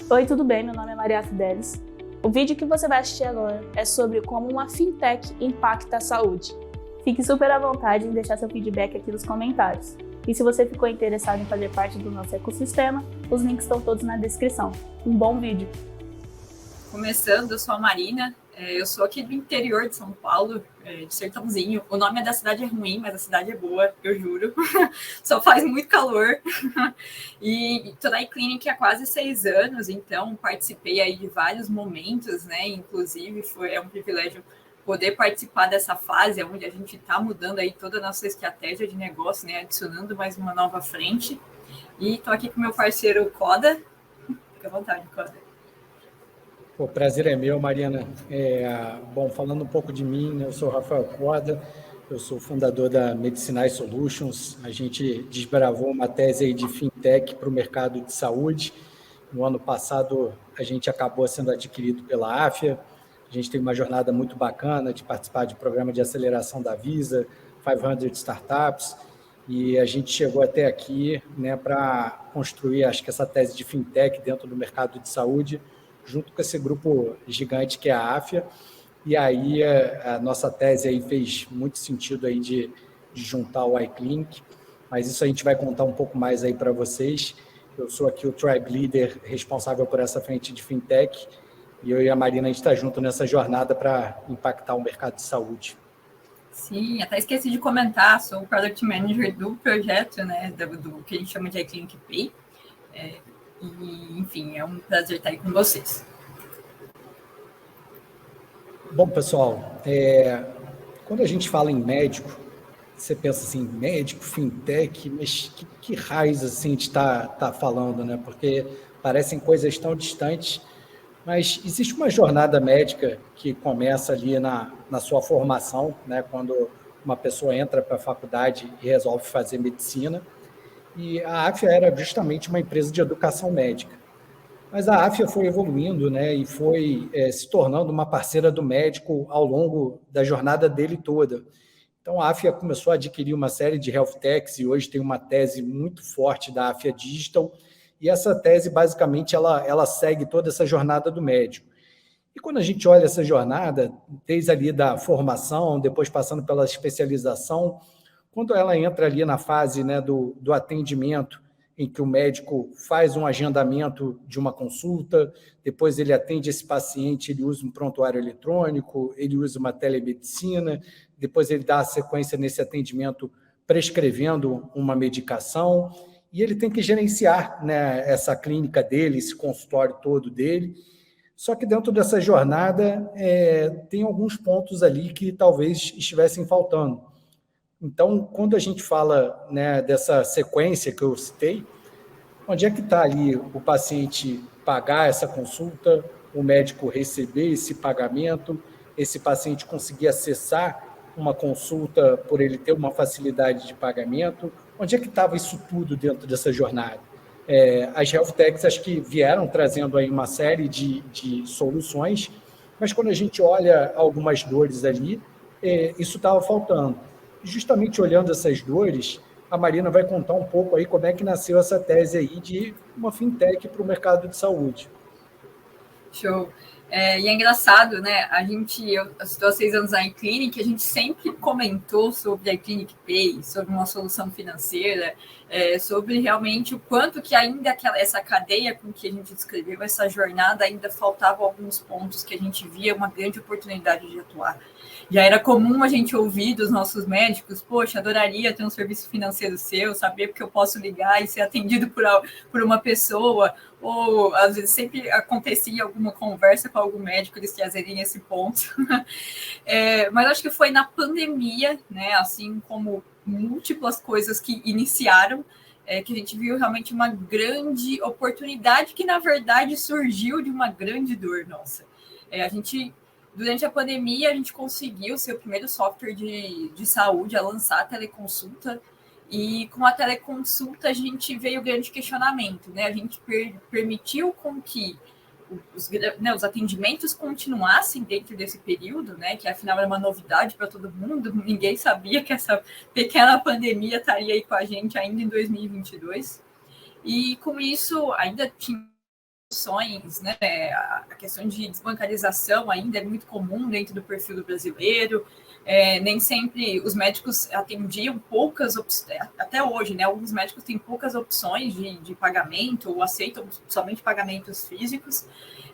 Oi, tudo bem? Meu nome é Maria Fidelis. O vídeo que você vai assistir agora é sobre como uma fintech impacta a saúde. Fique super à vontade em deixar seu feedback aqui nos comentários. E se você ficou interessado em fazer parte do nosso ecossistema, os links estão todos na descrição. Um bom vídeo! Começando, eu sou a Marina, eu sou aqui do interior de São Paulo, de Sertãozinho. O nome da cidade é ruim, mas a cidade é boa, eu juro. Só faz muito calor. E estou na iClinic há quase 6 anos, então participei aí de vários momentos, né? Inclusive, é um privilégio poder participar dessa fase onde a gente está mudando aí toda a nossa estratégia de negócio, né? Adicionando mais uma nova frente. E estou aqui com meu parceiro Coda. Fica à vontade, Coda. O prazer é meu, Marina. Bom, falando um pouco de mim, eu sou Rafael Coda, eu sou fundador da Medicinais Solutions. A gente desbravou uma tese aí de fintech para o mercado de saúde. No ano passado, a gente acabou sendo adquirido pela Afya. A gente tem uma jornada muito bacana de participar de programa de aceleração da Visa, 500 Startups, e a gente chegou até aqui, né, para construir, acho que essa tese de fintech dentro do mercado de saúde, junto com esse grupo gigante que é a Afya, e aí a nossa tese aí fez muito sentido aí de juntar o iClinic, mas isso a gente vai contar um pouco mais aí para vocês. Eu sou aqui o Tribe Leader responsável por essa frente de fintech, e eu e a Marina, a gente está junto nessa jornada para impactar o mercado de saúde. Sim, até esqueci de comentar, sou o Product Manager do projeto, né, do que a gente chama de iClinic Pay. E, enfim, é um prazer estar aí com vocês. Bom, pessoal, quando a gente fala em médico, você pensa assim, médico, fintech, mas que raios assim a gente está falando, né? Porque parecem coisas tão distantes, mas existe uma jornada médica que começa ali na sua formação, né? Quando uma pessoa entra para a faculdade e resolve fazer medicina, e a Afya era justamente uma empresa de educação médica. Mas a Afya foi evoluindo, né, e foi se tornando uma parceira do médico ao longo da jornada dele toda. Então, a Afya começou a adquirir uma série de health techs e hoje tem uma tese muito forte da Afya Digital, e essa tese, basicamente, ela segue toda essa jornada do médico. E quando a gente olha essa jornada, desde ali da formação, depois passando pela especialização, quando ela entra ali na fase, né, do atendimento, em que o médico faz um agendamento de uma consulta, depois ele atende esse paciente, ele usa um prontuário eletrônico, ele usa uma telemedicina, depois ele dá a sequência nesse atendimento prescrevendo uma medicação, e ele tem que gerenciar, né, essa clínica dele, esse consultório todo dele. Só que dentro dessa jornada tem alguns pontos ali que talvez estivessem faltando. Então, quando a gente fala, né, dessa sequência que eu citei, onde é que está ali o paciente pagar essa consulta, o médico receber esse pagamento, esse paciente conseguir acessar uma consulta por ele ter uma facilidade de pagamento? Onde é que estava isso tudo dentro dessa jornada? As health techs acho que vieram trazendo aí uma série de soluções, mas quando a gente olha algumas dores ali, isso estava faltando. Justamente olhando essas dores, a Marina vai contar um pouco aí como é que nasceu essa tese aí de uma fintech para o mercado de saúde. Show. E é engraçado, né? Eu estou há 6 anos na iClinic, a gente sempre comentou sobre a iClinic Pay, sobre uma solução financeira, sobre realmente o quanto que ainda essa cadeia com que a gente descreveu, essa jornada, ainda faltavam alguns pontos que a gente via uma grande oportunidade de atuar. Já era comum a gente ouvir dos nossos médicos, poxa, adoraria ter um serviço financeiro seu, saber porque eu posso ligar e ser atendido por uma pessoa, ou às vezes sempre acontecia alguma conversa com algum médico, eles trazerem esse ponto. Mas acho que foi na pandemia, né, assim como múltiplas coisas que iniciaram, que a gente viu realmente uma grande oportunidade que, na verdade, surgiu de uma grande dor nossa. Durante a pandemia, a gente conseguiu ser o primeiro software de saúde a lançar a teleconsulta, e com a teleconsulta a gente veio o grande questionamento, né? A gente permitiu com que os atendimentos continuassem dentro desse período, né? Que afinal era uma novidade para todo mundo, ninguém sabia que essa pequena pandemia estaria aí com a gente ainda em 2022. E com isso ainda tinha soluções, né? A questão de desbancarização ainda é muito comum dentro do perfil do brasileiro. Nem sempre os médicos atendiam poucas opções, até hoje, né? Alguns médicos têm poucas opções de pagamento ou aceitam somente pagamentos físicos.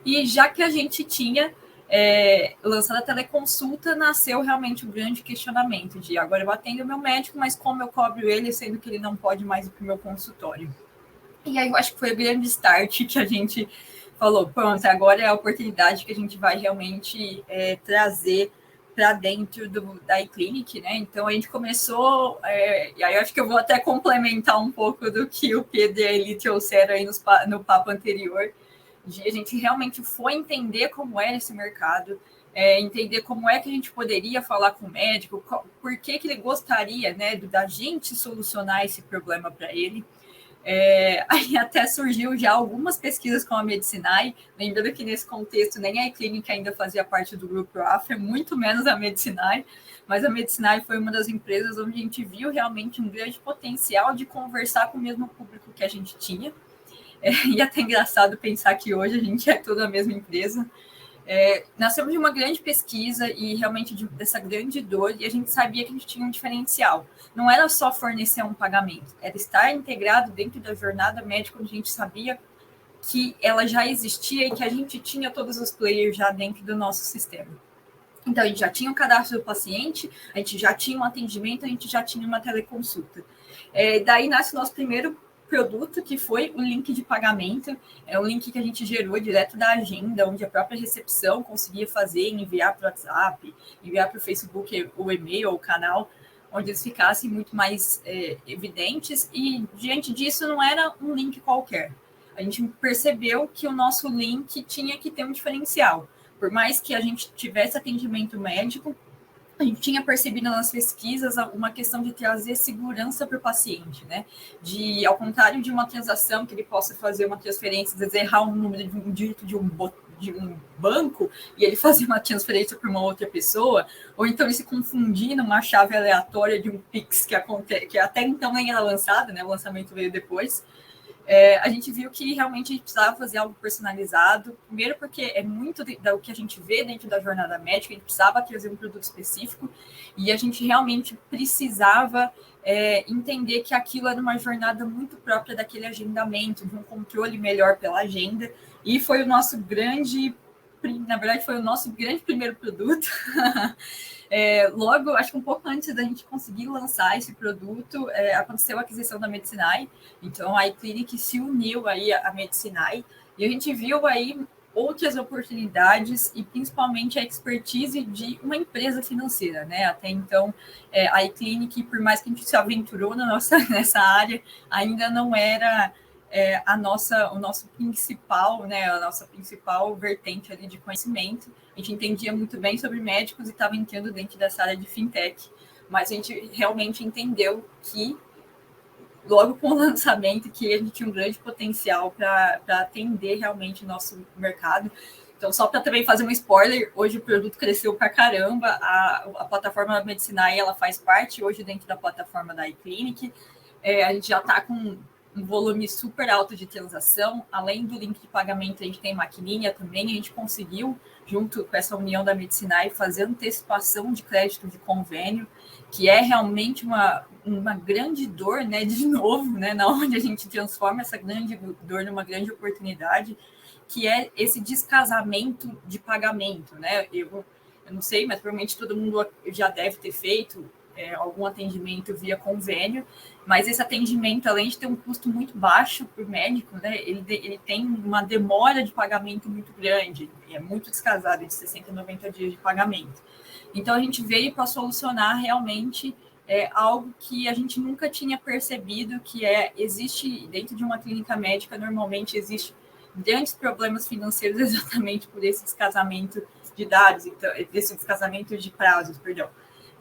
E já que a gente tinha lançado a teleconsulta, nasceu realmente o grande questionamento de agora eu atendo o meu médico, mas como eu cobro ele, sendo que ele não pode mais ir para o meu consultório? E aí eu acho que foi o grande start que a gente falou, pronto, agora é a oportunidade que a gente vai realmente trazer para dentro da iClinic, né? Então a gente começou, e aí eu acho que eu vou até complementar um pouco do que o Pedro e a Eli trouxeram aí no papo anterior, de a gente realmente foi entender como era esse mercado, entender como é que a gente poderia falar com o médico, por que ele gostaria, né, da gente solucionar esse problema para ele. Aí até surgiu já algumas pesquisas com a Medicinai, lembrando que nesse contexto nem a iClinic ainda fazia parte do grupo AFA, muito menos a Medicinai, mas a Medicinai foi uma das empresas onde a gente viu realmente um grande potencial de conversar com o mesmo público que a gente tinha. E é até engraçado pensar que hoje a gente é toda a mesma empresa. Nascemos de uma grande pesquisa e realmente dessa grande dor, e a gente sabia que a gente tinha um diferencial. Não era só fornecer um pagamento, era estar integrado dentro da jornada médica, onde a gente sabia que ela já existia e que a gente tinha todos os players já dentro do nosso sistema. Então, a gente já tinha o cadastro do paciente, a gente já tinha um atendimento, a gente já tinha uma teleconsulta. Daí nasce o nosso primeiro produto, que foi o link de pagamento. É um link que a gente gerou direto da agenda, onde a própria recepção conseguia fazer, enviar para o WhatsApp, enviar para o Facebook o e-mail ou o canal, onde eles ficassem muito mais evidentes. E diante disso não era um link qualquer. A gente percebeu que o nosso link tinha que ter um diferencial. Por mais que a gente tivesse atendimento médico, a gente tinha percebido nas pesquisas uma questão de trazer segurança para o paciente, né? Ao contrário de uma transação que ele possa fazer uma transferência, às vezes errar um número de um dígito de um banco e ele fazer uma transferência para uma outra pessoa, ou então ele se confundir numa chave aleatória de um Pix que até então nem era lançado, né? O lançamento veio depois. A gente viu que realmente a gente precisava fazer algo personalizado, primeiro porque é muito do que a gente vê dentro da jornada médica, a gente precisava trazer um produto específico, e a gente realmente precisava entender que aquilo era uma jornada muito própria daquele agendamento, de um controle melhor pela agenda, e foi o nosso grande, na verdade foi o nosso grande primeiro produto. Logo, acho que um pouco antes da gente conseguir lançar esse produto, aconteceu a aquisição da Medicinai. Então, a iClinic se uniu aí à Medicinai e a gente viu aí outras oportunidades e principalmente a expertise de uma empresa financeira, né? Até então, a iClinic, por mais que a gente se aventurou nessa área, ainda não era o nosso principal, né, a nossa principal vertente ali de conhecimento. A gente entendia muito bem sobre médicos e estava entrando dentro dessa área de fintech, mas a gente realmente entendeu que, logo com o lançamento, que a gente tinha um grande potencial para atender realmente o nosso mercado. Então, só para também fazer um spoiler, hoje o produto cresceu para caramba, a plataforma da Medicinai, ela faz parte hoje dentro da plataforma da iClinic. A gente já está com um volume super alto de transação. Além do link de pagamento, a gente tem maquininha também. A gente conseguiu, junto com essa união da Medicinai, fazer antecipação de crédito de convênio, que é realmente uma grande dor, né? De novo, né? Na onde a gente transforma essa grande dor numa grande oportunidade, que é esse descasamento de pagamento, né? Eu não sei, mas provavelmente todo mundo já deve ter feito algum atendimento via convênio, mas esse atendimento, além de ter um custo muito baixo para o médico, né, ele tem uma demora de pagamento muito grande, é muito descasado, de 60 a 90 dias de pagamento. Então, a gente veio para solucionar realmente algo que a gente nunca tinha percebido, que existe dentro de uma clínica médica, normalmente existe grandes problemas financeiros exatamente por esse descasamento de dados, então, esse descasamento de prazos, perdão.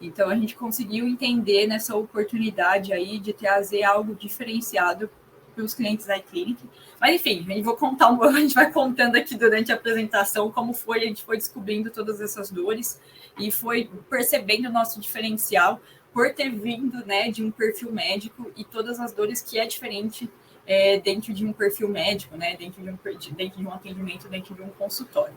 Então, a gente conseguiu entender nessa oportunidade aí de trazer algo diferenciado para os clientes da iClinic. Mas, enfim, a gente vai contando aqui durante a apresentação como foi, a gente foi descobrindo todas essas dores e foi percebendo o nosso diferencial por ter vindo, né, de um perfil médico e todas as dores que é diferente dentro de um perfil médico, né, dentro de um atendimento, dentro de um consultório.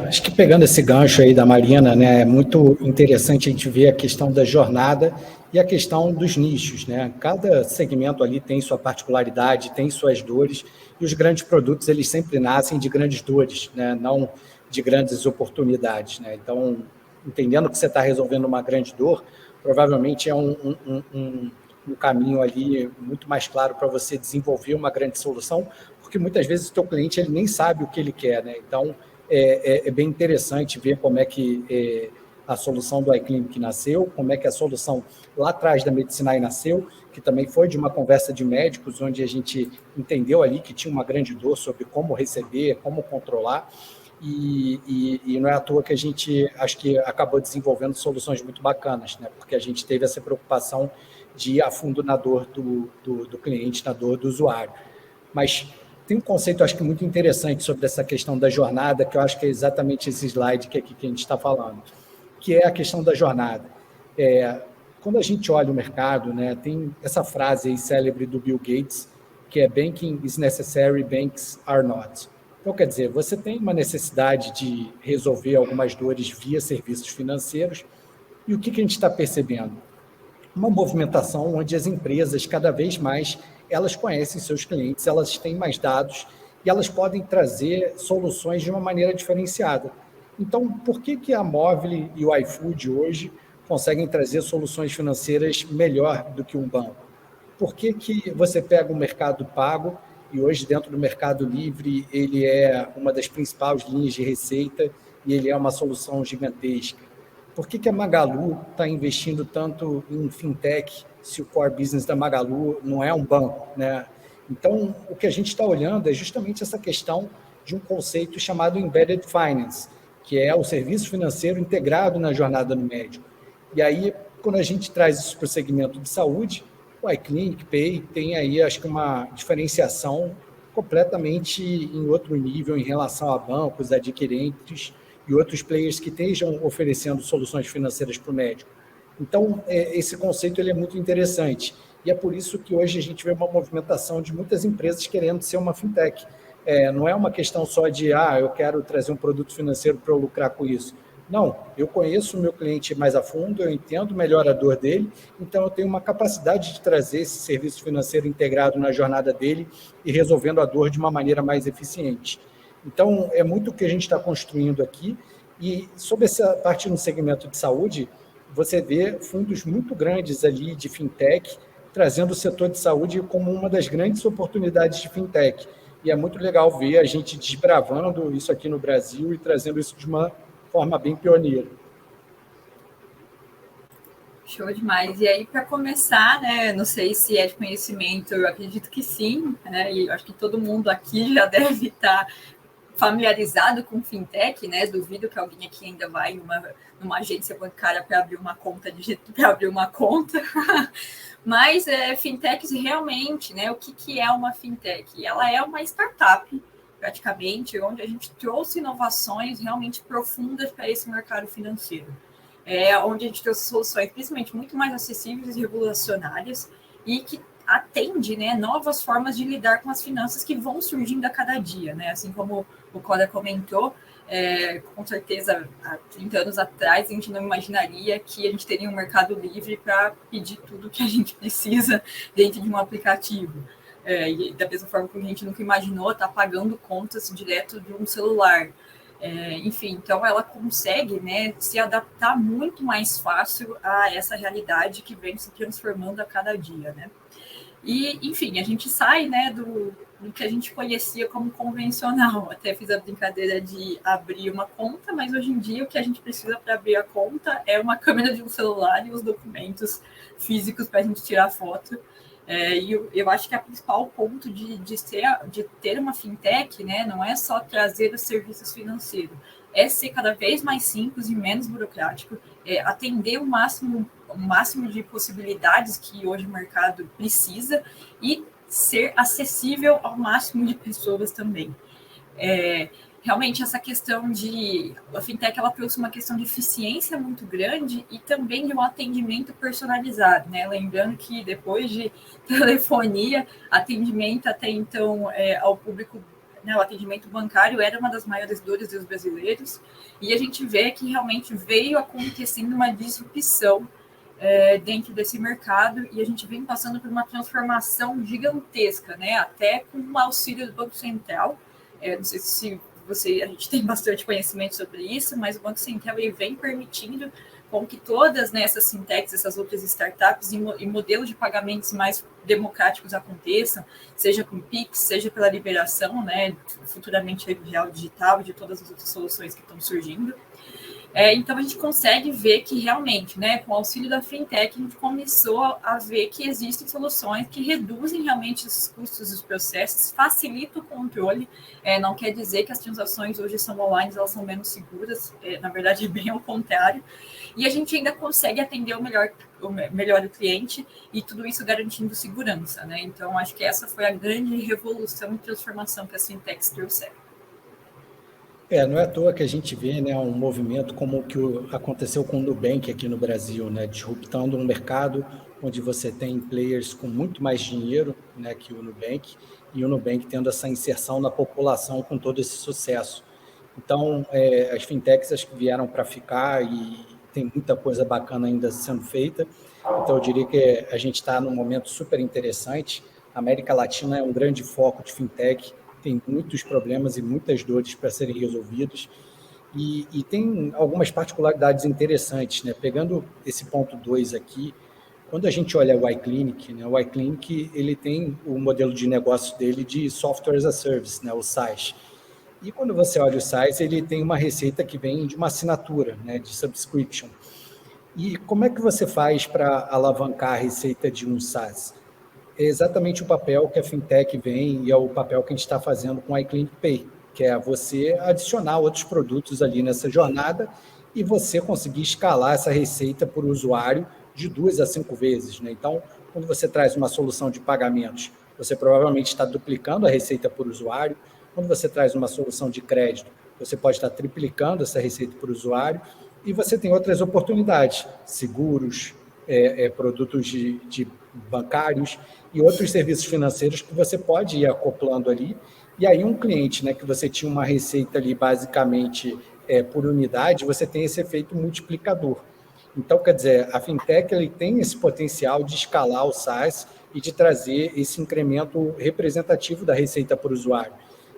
Acho que pegando esse gancho aí da Marina, né, é muito interessante a gente ver a questão da jornada e a questão dos nichos, né? Cada segmento ali tem sua particularidade, tem suas dores, e os grandes produtos, eles sempre nascem de grandes dores, né? Não de grandes oportunidades, né? Então, entendendo que você está resolvendo uma grande dor, provavelmente é um caminho ali muito mais claro para você desenvolver uma grande solução, porque muitas vezes o teu cliente ele nem sabe o que ele quer, né? Então, é bem interessante ver como é que a solução do iClinic nasceu, como é que a solução lá atrás da Medicinai nasceu, que também foi de uma conversa de médicos, onde a gente entendeu ali que tinha uma grande dor sobre como receber, como controlar, e não é à toa que a gente, acho que acabou desenvolvendo soluções muito bacanas, né? Porque a gente teve essa preocupação de ir a fundo na dor do cliente, na dor do usuário. Mas tem um conceito, acho que muito interessante sobre essa questão da jornada, que eu acho que é exatamente esse slide que a gente está falando, que é a questão da jornada. Quando a gente olha o mercado, né, tem essa frase aí célebre do Bill Gates, que é "Banking is necessary, banks are not". Então, quer dizer, você tem uma necessidade de resolver algumas dores via serviços financeiros, e o que a gente está percebendo? Uma movimentação onde as empresas, cada vez mais, elas conhecem seus clientes, elas têm mais dados e elas podem trazer soluções de uma maneira diferenciada. Então, por que a Movile e o iFood hoje conseguem trazer soluções financeiras melhor do que um banco? Por que você pega o Mercado Pago e hoje dentro do Mercado Livre ele é uma das principais linhas de receita e ele é uma solução gigantesca? Por que a Magalu está investindo tanto em fintech se o core business da Magalu não é um banco, né? Então, o que a gente está olhando é justamente essa questão de um conceito chamado Embedded Finance, que é o serviço financeiro integrado na jornada do médico. E aí, quando a gente traz isso para o segmento de saúde, o iClinic Pay tem aí, acho que, uma diferenciação completamente em outro nível em relação a bancos, adquirentes e outros players que estejam oferecendo soluções financeiras para o médico. Então, esse conceito ele é muito interessante. E é por isso que hoje a gente vê uma movimentação de muitas empresas querendo ser uma fintech. Não é uma questão só de, eu quero trazer um produto financeiro para eu lucrar com isso. Não, eu conheço o meu cliente mais a fundo, eu entendo melhor a dor dele, então eu tenho uma capacidade de trazer esse serviço financeiro integrado na jornada dele e resolvendo a dor de uma maneira mais eficiente. Então, é muito o que a gente está construindo aqui. E sobre essa parte no segmento de saúde, você vê fundos muito grandes ali de fintech, trazendo o setor de saúde como uma das grandes oportunidades de fintech. E é muito legal ver a gente desbravando isso aqui no Brasil e trazendo isso de uma forma bem pioneira. Show demais. E aí, para começar, né, não sei se é de conhecimento, eu acredito que sim, né, e acho que todo mundo aqui já deve estar familiarizado com fintech, né? Duvido que alguém aqui ainda vai numa agência bancária para abrir uma conta, mas fintechs realmente, né? O que é uma fintech? Ela é uma startup, praticamente, onde a gente trouxe inovações realmente profundas para esse mercado financeiro. Onde a gente trouxe soluções, principalmente, muito mais acessíveis e revolucionárias, e que atende, né, novas formas de lidar com as finanças que vão surgindo a cada dia, né? Assim como o Cora comentou, com certeza, há 30 anos atrás, a gente não imaginaria que a gente teria um mercado livre para pedir tudo que a gente precisa dentro de um aplicativo. E da mesma forma que a gente nunca imaginou estar pagando contas direto de um celular. Enfim, então ela consegue, né, se adaptar muito mais fácil a essa realidade que vem se transformando a cada dia, né? E, enfim, a gente sai, né, do que a gente conhecia como convencional. Até fiz a brincadeira de abrir uma conta, mas hoje em dia o que a gente precisa para abrir a conta é uma câmera de um celular e os documentos físicos para a gente tirar foto. E eu acho que o principal ponto de ter uma fintech, né, não é só trazer os serviços financeiros, é ser cada vez mais simples e menos burocrático, atender o máximo de possibilidades que hoje o mercado precisa e ser acessível ao máximo de pessoas também. realmente essa questão de... A fintech, ela trouxe uma questão de eficiência muito grande e também de um atendimento personalizado, né? Lembrando que depois de telefonia, atendimento até então ao público, né, o atendimento bancário era uma das maiores dores dos brasileiros, e a gente vê que realmente veio acontecendo uma disrupção dentro desse mercado, e a gente vem passando por uma transformação gigantesca, né? Até com o auxílio do Banco Central. Não sei se a gente tem bastante conhecimento sobre isso, mas o Banco Central ele vem permitindo com que todas, né, essas fintechs, essas outras startups e modelos de pagamentos mais democráticos aconteçam, seja com Pix, seja pela liberação, né, futuramente do real digital e de todas as outras soluções que estão surgindo. Então, a gente consegue ver que realmente, né, com o auxílio da fintech, a gente começou a ver que existem soluções que reduzem realmente os custos dos processos, facilitam o controle. Não quer dizer que as transações hoje são online, elas são menos seguras, na verdade, é bem ao contrário. E a gente ainda consegue atender melhor o cliente, e tudo isso garantindo segurança, né? Então, acho que essa foi a grande revolução e transformação que as fintechs trouxeram. Não é à toa que a gente vê, né, um movimento como o que aconteceu com o Nubank aqui no Brasil, né, disruptando um mercado onde você tem players com muito mais dinheiro, né, que o Nubank, e o Nubank tendo essa inserção na população com todo esse sucesso. Então, as fintechs acho que vieram para ficar e tem muita coisa bacana ainda sendo feita. Então, eu diria que a gente está num momento super interessante. A América Latina é um grande foco de fintech, tem muitos problemas e muitas dores para serem resolvidos, e tem algumas particularidades interessantes, né? Pegando esse ponto 2 aqui, quando a gente olha o iClinic, né? O iClinic ele tem o modelo de negócio dele de Software as a Service, né? O SaaS. E quando você olha o SaaS, ele tem uma receita que vem de uma assinatura, né? De subscription. E como é que você faz para alavancar a receita de um SaaS? É exatamente o papel que a fintech vem, e é o papel que a gente está fazendo com a iClinic Pay, que é você adicionar outros produtos ali nessa jornada e você conseguir escalar essa receita por usuário de 2 a 5 vezes, né? Então, quando você traz uma solução de pagamentos, você provavelmente está duplicando a receita por usuário. Quando você traz uma solução de crédito, você pode estar triplicando essa receita por usuário, e você tem outras oportunidades, seguros, produtos de bancários e outros serviços financeiros que você pode ir acoplando ali. E aí um cliente, né, que você tinha uma receita ali basicamente por unidade, você tem esse efeito multiplicador. Então, quer dizer, a fintech ele tem esse potencial de escalar o SaaS e de trazer esse incremento representativo da receita por usuário.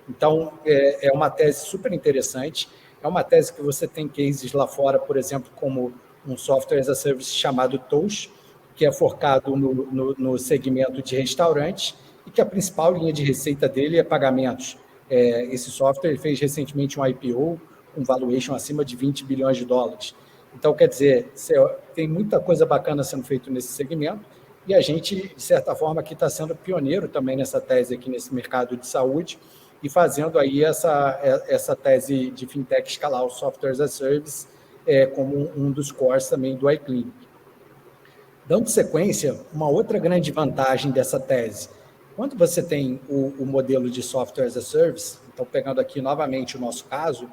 Então, é uma tese super interessante, é uma tese que você tem cases lá fora, por exemplo, como um software as a service chamado Toast, que é focado no segmento de restaurantes e que a principal linha de receita dele é pagamentos. Esse software fez recentemente um IPO com valuation acima de 20 bilhões de dólares. Então, quer dizer, tem muita coisa bacana sendo feita nesse segmento, e a gente, de certa forma, aqui está sendo pioneiro também nessa tese aqui nesse mercado de saúde, e fazendo aí essa tese de fintech escalar o software as a service como um dos cores também do iClinic. Dando sequência, uma outra grande vantagem dessa tese, quando você tem o modelo de software as a service, então pegando aqui novamente o nosso caso,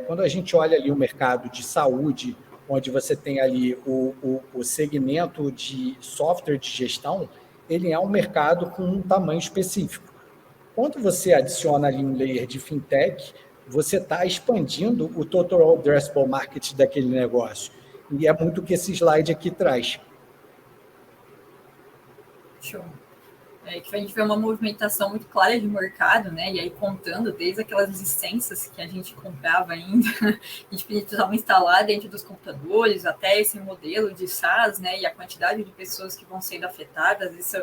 quando a gente olha ali o mercado de saúde, onde você tem ali o segmento de software de gestão, ele é um mercado com um tamanho específico. Quando você adiciona ali um layer de fintech, você está expandindo o total addressable market daquele negócio. E é muito o que esse slide aqui traz. Show. Que a gente vê uma movimentação muito clara de mercado, né? E aí contando desde aquelas licenças que a gente comprava ainda, a gente precisava instalar dentro dos computadores, até esse modelo de SaaS, né? E a quantidade de pessoas que vão sendo afetadas,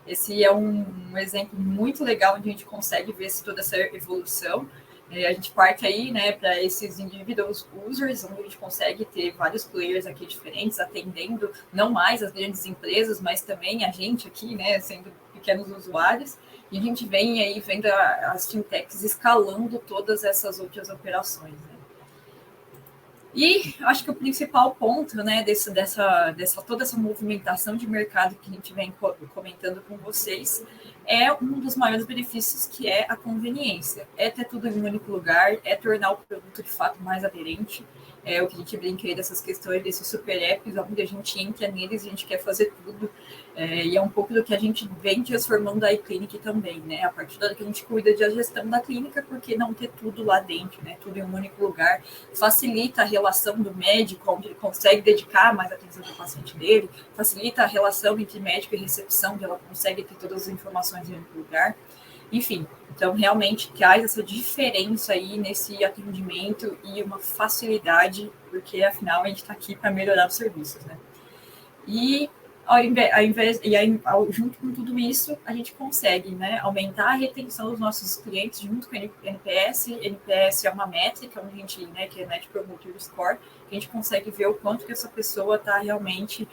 esse é um exemplo muito legal onde a gente consegue ver toda essa evolução. A gente parte aí, né, para esses individuals users, onde a gente consegue ter vários players aqui diferentes, atendendo não mais as grandes empresas, mas também a gente aqui, né, sendo pequenos usuários, e a gente vem aí vendo as fintechs escalando todas essas outras operações, né? E acho que o principal ponto, né, toda essa movimentação de mercado que a gente vem comentando com vocês é um dos maiores benefícios, que é a conveniência. É ter tudo em um único lugar, é tornar o produto de fato mais aderente. É o que a gente brinca aí dessas questões, desses super apps, onde a gente entra neles e a gente quer fazer tudo. E é um pouco do que a gente vem transformando a iClinic também, né? A partir da hora que a gente cuida da gestão da clínica, porque não ter tudo lá dentro, né? Tudo em um único lugar, facilita a relação do médico, onde ele consegue dedicar mais atenção ao paciente dele, facilita a relação entre médico e recepção, onde ela consegue ter todas as informações em um lugar. Enfim, então realmente traz essa diferença aí nesse atendimento e uma facilidade, porque afinal a gente está aqui para melhorar os serviços, né? E junto com tudo isso, a gente consegue, né, aumentar a retenção dos nossos clientes junto com o NPS. NPS é uma métrica onde a gente, né, que é Net Promoter Score, que a gente consegue ver o quanto que essa pessoa está realmente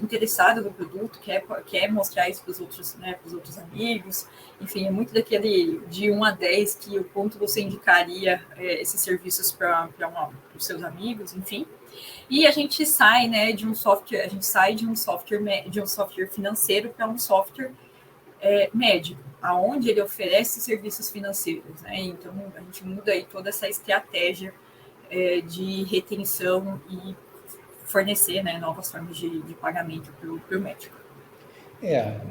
interessada no produto, quer mostrar isso para os outros, né, para os outros amigos. Enfim, é muito daquele de 1 a 10 que o quanto você indicaria esses serviços para os seus amigos, enfim. E a gente sai, né, de um software financeiro para um software médico, aonde ele oferece serviços financeiros, né? Então a gente muda aí toda essa estratégia de retenção e fornecer, né, novas formas de pagamento para o médico.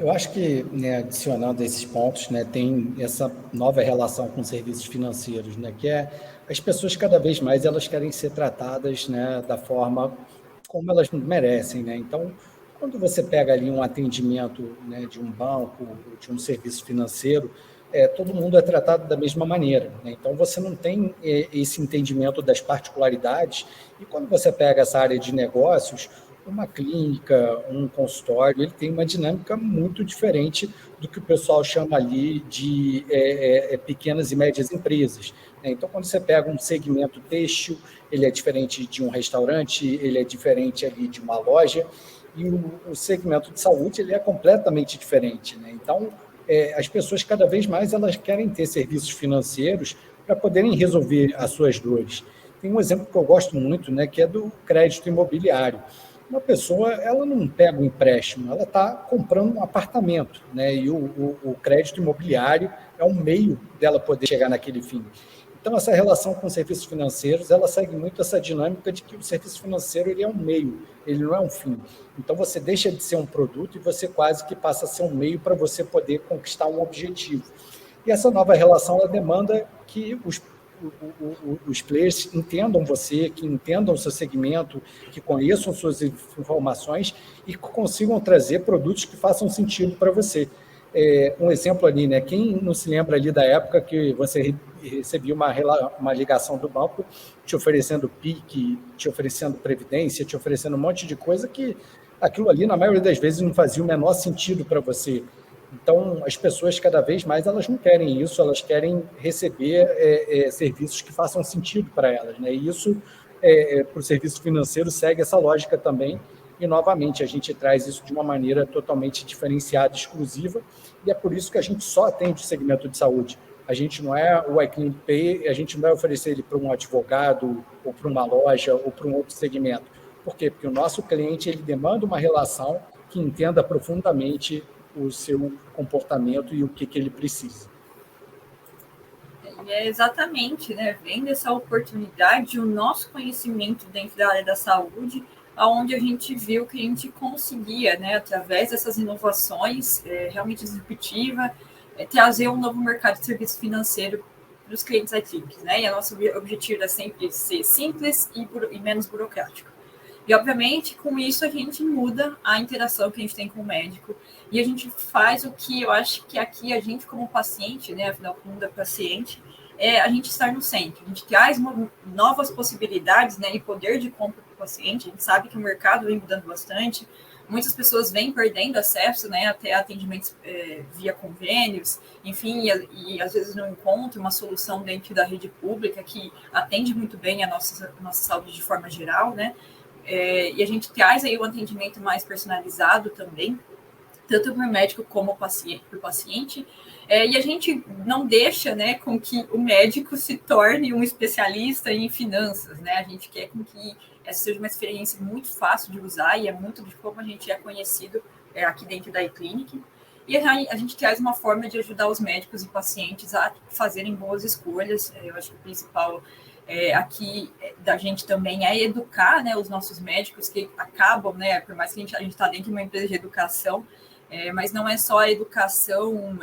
Eu acho que, né, adicionando esses pontos, né, tem essa nova relação com serviços financeiros, né, que as pessoas cada vez mais elas querem ser tratadas, né, da forma como elas merecem, né? Então, quando você pega ali um atendimento, né, de um banco, de um serviço financeiro, todo mundo é tratado da mesma maneira, né? Então, você não tem esse entendimento das particularidades. E quando você pega essa área de negócios, uma clínica, um consultório, ele tem uma dinâmica muito diferente do que o pessoal chama ali de pequenas e médias empresas, né? Então, quando você pega um segmento têxtil, ele é diferente de um restaurante, ele é diferente ali de uma loja, e o segmento de saúde ele é completamente diferente, né? Então, as pessoas cada vez mais elas querem ter serviços financeiros para poderem resolver as suas dores. Tem um exemplo que eu gosto muito, né, que é do crédito imobiliário. Uma pessoa ela não pega um empréstimo, ela está comprando um apartamento, né? E o crédito imobiliário é um meio dela poder chegar naquele fim. Então, essa relação com serviços financeiros, ela segue muito essa dinâmica de que o serviço financeiro ele é um meio, ele não é um fim. Então, você deixa de ser um produto e você quase que passa a ser um meio para você poder conquistar um objetivo. E essa nova relação, ela demanda que os players entendam você, que entendam o seu segmento, que conheçam suas informações e que consigam trazer produtos que façam sentido para você. Um exemplo ali, né? Quem não se lembra ali da época que você recebia uma ligação do banco te oferecendo PIC, te oferecendo previdência, te oferecendo um monte de coisa que aquilo ali, na maioria das vezes, não fazia o menor sentido para você. Então, as pessoas, cada vez mais, elas não querem isso, elas querem receber serviços que façam sentido para elas, né? E isso, para o serviço financeiro, segue essa lógica também. E, novamente, a gente traz isso de uma maneira totalmente diferenciada, exclusiva, e é por isso que a gente só atende o segmento de saúde. A gente não é o iClinic Pay, a gente não vai oferecer ele para um advogado, ou para uma loja, ou para um outro segmento. Por quê? Porque o nosso cliente ele demanda uma relação que entenda profundamente o seu comportamento e o que ele precisa. Exatamente, né? Vendo essa oportunidade, o nosso conhecimento dentro da área da saúde, onde a gente viu que a gente conseguia, né, através dessas inovações realmente disruptiva, trazer um novo mercado de serviço financeiro para os clientes iClinic, né? E o nosso objetivo é sempre ser simples e menos burocrático. E, obviamente, com isso a gente muda a interação que a gente tem com o médico e a gente faz o que eu acho que aqui a gente, como paciente, né, afinal, como da paciente, a gente estar no centro. A gente traz novas possibilidades, né, e poder de compra para o paciente. A gente sabe que o mercado vem mudando bastante. Muitas pessoas vêm perdendo acesso, né, até atendimentos via convênios, enfim, e às vezes não encontram uma solução dentro da rede pública que atende muito bem a nossa saúde de forma geral, né? E a gente traz aí o atendimento mais personalizado também. tanto para o médico como para o paciente. E a gente não deixa, né, com que o médico se torne um especialista em finanças, né? A gente quer com que essa seja uma experiência muito fácil de usar e é muito de como a gente é conhecido aqui dentro da iClinic. E a gente traz uma forma de ajudar os médicos e pacientes a fazerem boas escolhas. Eu acho que o principal aqui da gente também é educar, né, os nossos médicos que acabam, né, por mais que a gente está dentro de uma empresa de educação, mas não é só a educação,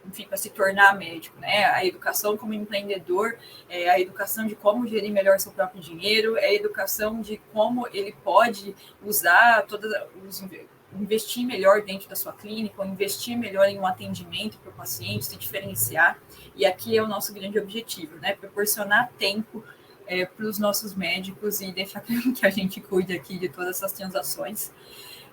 enfim, para se tornar médico, né? A educação como empreendedor, a educação de como gerir melhor seu próprio dinheiro, a educação de como ele pode usar investir melhor dentro da sua clínica, ou investir melhor em um atendimento para o paciente, se diferenciar. E aqui é o nosso grande objetivo, né? Proporcionar tempo para os nossos médicos e deixar que a gente cuide aqui de todas essas transações.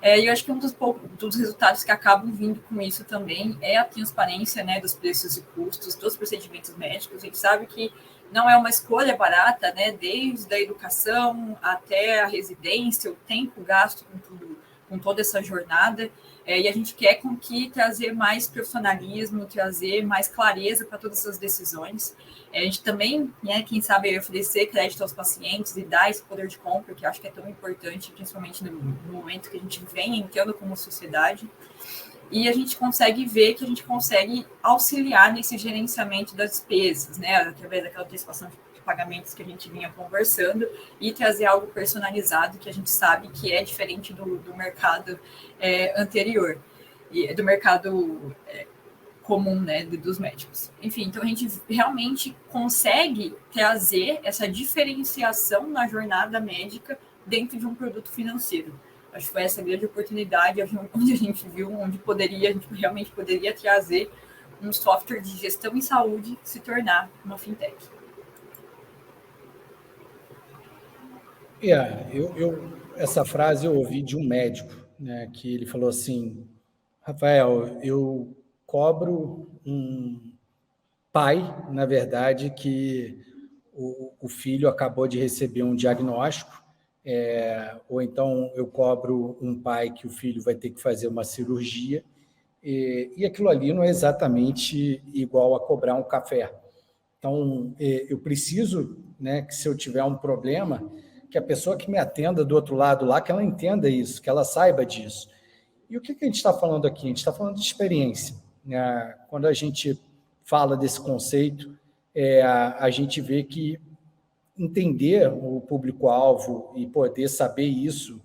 E eu acho que um dos resultados que acabam vindo com isso também é a transparência, né, dos preços e custos dos procedimentos médicos. A gente sabe que não é uma escolha barata, né, desde a educação até a residência, o tempo gasto com toda essa jornada, e a gente quer trazer mais profissionalismo, trazer mais clareza para todas essas decisões. A gente também, né, quem sabe, oferecer crédito aos pacientes e dar esse poder de compra, que eu acho que é tão importante, principalmente no momento que a gente vem entrando como sociedade. E a gente consegue ver que a gente consegue auxiliar nesse gerenciamento das despesas, né, através daquela antecipação de pagamentos que a gente vinha conversando, e trazer algo personalizado que a gente sabe que é diferente do mercado anterior, e do mercado comum, né, dos médicos. Enfim, então a gente realmente consegue trazer essa diferenciação na jornada médica dentro de um produto financeiro. Acho que foi essa grande oportunidade onde a gente viu, onde a gente realmente poderia trazer um software de gestão em saúde se tornar uma fintech. Essa frase eu ouvi de um médico, né, que ele falou assim: Rafael, eu cobro um pai, na verdade, que o filho acabou de receber um diagnóstico, ou então eu cobro um pai que o filho vai ter que fazer uma cirurgia, e aquilo ali não é exatamente igual a cobrar um café. Então, eu preciso, né, que se eu tiver um problema, que a pessoa que me atenda do outro lado lá, que ela entenda isso, que ela saiba disso. E o que a gente está falando aqui? A gente está falando de experiência, né? Quando a gente fala desse conceito, a gente vê que entender o público-alvo e poder saber isso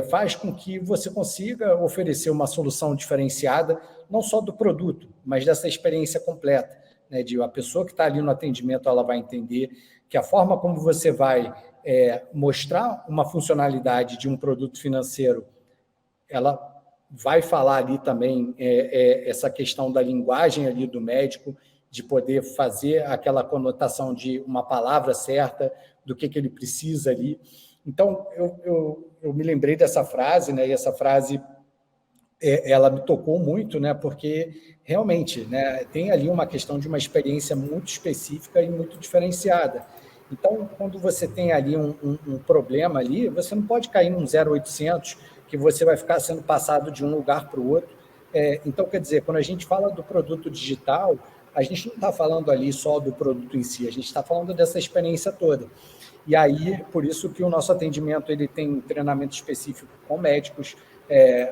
faz com que você consiga oferecer uma solução diferenciada, não só do produto, mas dessa experiência completa, né? De a pessoa que está ali no atendimento, ela vai entender que a forma como você vai mostrar uma funcionalidade de um produto financeiro, ela vai falar ali também essa questão da linguagem ali do médico, de poder fazer aquela conotação de uma palavra certa, do que ele precisa ali. Então, eu me lembrei dessa frase, né, e essa frase ela me tocou muito, né, porque realmente, né, tem ali uma questão de uma experiência muito específica e muito diferenciada. Então, quando você tem ali um problema ali, você não pode cair num 0800 que você vai ficar sendo passado de um lugar para o outro. Então, quer dizer, quando a gente fala do produto digital, a gente não está falando ali só do produto em si, a gente está falando dessa experiência toda. E aí, por isso que o nosso atendimento ele tem um treinamento específico com médicos.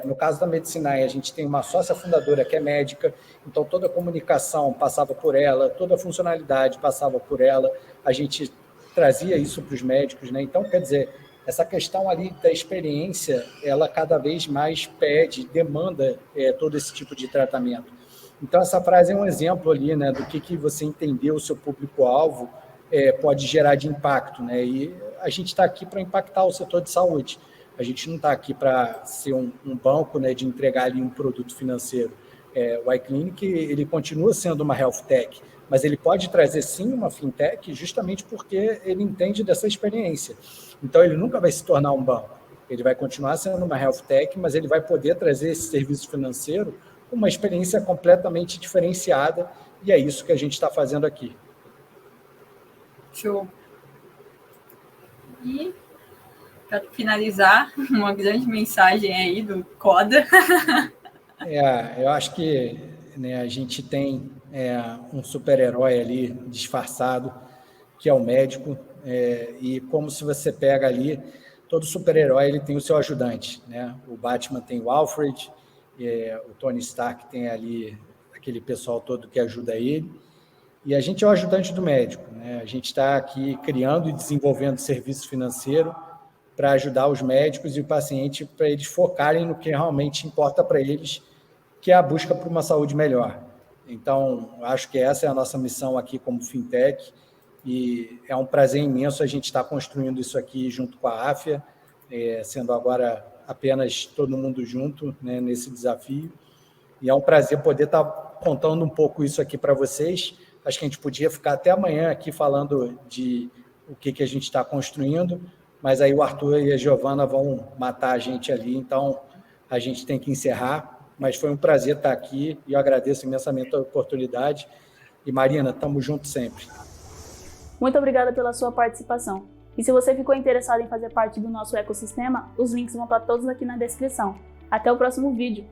No caso da Medicinai, a gente tem uma sócia fundadora que é médica, então toda a comunicação passava por ela, toda a funcionalidade passava por ela, a gente trazia isso para os médicos, né? Então, quer dizer, essa questão ali da experiência, ela cada vez mais pede, demanda todo esse tipo de tratamento. Então, essa frase é um exemplo ali, né, do que você entender o seu público-alvo pode gerar de impacto, né? E a gente está aqui para impactar o setor de saúde. A gente não está aqui para ser um banco, né, de entregar ali um produto financeiro. O iClinic, ele continua sendo uma health tech, mas ele pode trazer sim uma fintech justamente porque ele entende dessa experiência. Então, ele nunca vai se tornar um banco. Ele vai continuar sendo uma health tech, mas ele vai poder trazer esse serviço financeiro com uma experiência completamente diferenciada, e é isso que a gente está fazendo aqui. Show. E para finalizar, uma grande mensagem aí do CODA. Eu acho que, né, a gente tem um super-herói ali disfarçado, que é o médico, e como se você pega ali, todo super-herói ele tem o seu ajudante, né? O Batman tem o Alfred, o Tony Stark tem ali aquele pessoal todo que ajuda ele, e a gente é o ajudante do médico, né? A gente está aqui criando e desenvolvendo serviço financeiro para ajudar os médicos e o paciente, para eles focarem no que realmente importa para eles, que é a busca por uma saúde melhor. Então, acho que essa é a nossa missão aqui como Fintech, e é um prazer imenso a gente estar construindo isso aqui junto com a AFIA, sendo agora apenas todo mundo junto, né, nesse desafio. E é um prazer poder estar contando um pouco isso aqui para vocês. Acho que a gente podia ficar até amanhã aqui falando de o que a gente está construindo, mas aí o Arthur e a Giovana vão matar a gente ali, então a gente tem que encerrar. Mas foi um prazer estar aqui e eu agradeço imensamente a oportunidade. E Marina, estamos juntos sempre. Muito obrigada pela sua participação. E se você ficou interessado em fazer parte do nosso ecossistema, os links vão estar todos aqui na descrição. Até o próximo vídeo!